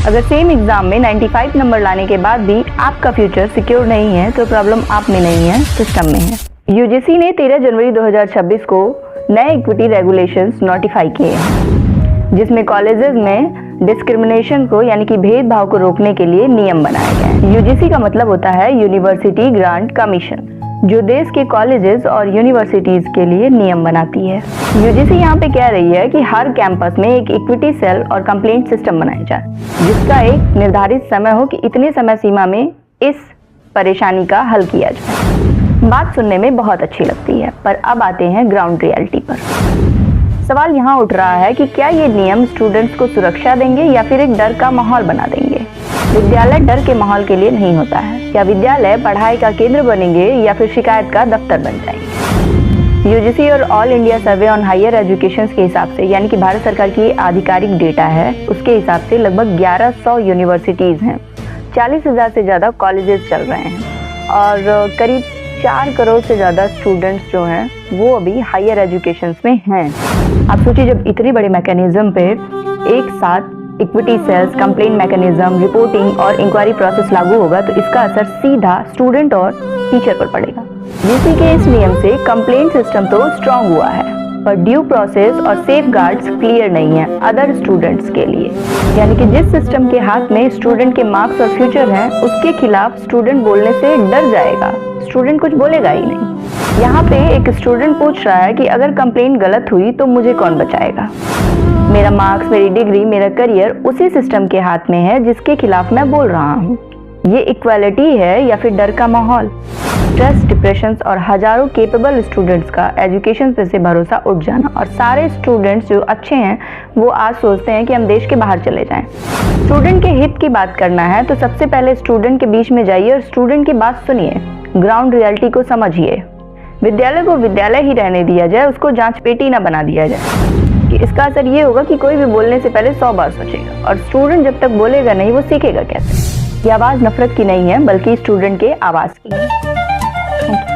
अगर same exam में 95 number लाने के बाद भी आपका फ्यूचर सिक्योर नहीं है तो प्रॉब्लम आप में नहीं है, सिस्टम में है। यूजीसी ने 13 जनवरी 2026 को नए इक्विटी रेगुलेशंस नोटिफाई किए हैं, जिसमें कॉलेजेस में डिस्क्रिमिनेशन को यानी कि भेदभाव को रोकने के लिए नियम बनाए गए हैं। यूजीसी का मतलब होता है यूनिवर्सिटी ग्रांट कमीशन, जो देश के कॉलेजेस और यूनिवर्सिटीज के लिए नियम बनाती है। यूजीसी यहाँ पे कह रही है कि हर कैंपस में एक इक्विटी सेल और कंप्लेंट सिस्टम बनाया जाए, जिसका एक निर्धारित समय हो कि इतने समय सीमा में इस परेशानी का हल किया जाए। बात सुनने में बहुत अच्छी लगती है, पर अब आते हैं ग्राउंड रियलिटी पर। सवाल यहाँ उठ रहा है कि क्या ये नियम स्टूडेंट्स को सुरक्षा देंगे या फिर एक डर का माहौल बना देंगे। विद्यालय डर के माहौल के लिए नहीं होता है। क्या विद्यालय पढ़ाई का केंद्र बनेंगे या फिर शिकायत का दफ्तर बन जाएंगे। यूजीसी और all India survey on higher education के हिसाब से, यानी कि भारत सरकार की आधिकारिक डेटा है, उसके हिसाब से लगभग 1100 यूनिवर्सिटीज हैं, 40,000 से ज़्यादा कॉलेजेस चल रहे हैं और करीब 4 करोड़ से ज़्यादा स्टूडेंट्स जो हैं वो अभी हायर एजुकेशन में हैं। आप सोचिए, जब इतनी बड़ी मैकेनिज्म पे एक साथ equity cells, complaint mechanism, reporting और इंक्वायरी प्रोसेस लागू होगा तो इसका असर सीधा स्टूडेंट और टीचर पर पड़ेगा। यूजीसी के इस नियम से कंप्लेंट सिस्टम तो स्ट्रांग हुआ है, पर ड्यू प्रोसेस और सेफगार्ड्स क्लियर नहीं है अदर स्टूडेंट्स के लिए। यानी कि जिस सिस्टम के हाथ में स्टूडेंट के मार्क्स और फ्यूचर हैं, उसके खिलाफ स्टूडेंट बोलने से डर जाएगा, स्टूडेंट कुछ बोलेगा ही नहीं। यहाँ पे एक स्टूडेंट पूछ रहा है कि अगर कंप्लेंट गलत हुई तो मुझे कौन बचाएगा। मेरा मार्क्स, मेरी डिग्री, मेरा करियर उसी सिस्टम के हाथ में है जिसके खिलाफ मैं बोल रहा हूँ। ये इक्वालिटी है या फिर डर का माहौल। स्ट्रेस, डिप्रेशन और हजारों केपेबल स्टूडेंट्स का एजुकेशन पे से भरोसा उठ जाना, और सारे स्टूडेंट्स जो अच्छे हैं वो आज सोचते हैं कि हम देश के बाहर चले जाएं। स्टूडेंट के हित की बात करना है तो सबसे पहले स्टूडेंट के बीच में जाइए और स्टूडेंट की बात सुनिए, ग्राउंड रियलिटी को समझिए। विद्यालय को विद्यालय ही रहने दिया जाए, उसको जांच पेटी ना बना दिया जाए। कि इसका असर ये होगा कि कोई भी बोलने से पहले 100 बार सोचेगा, और स्टूडेंट जब तक बोलेगा नहीं वो सीखेगा कैसे। ये आवाज़ नफरत की नहीं है बल्कि स्टूडेंट के आवाज़ की है।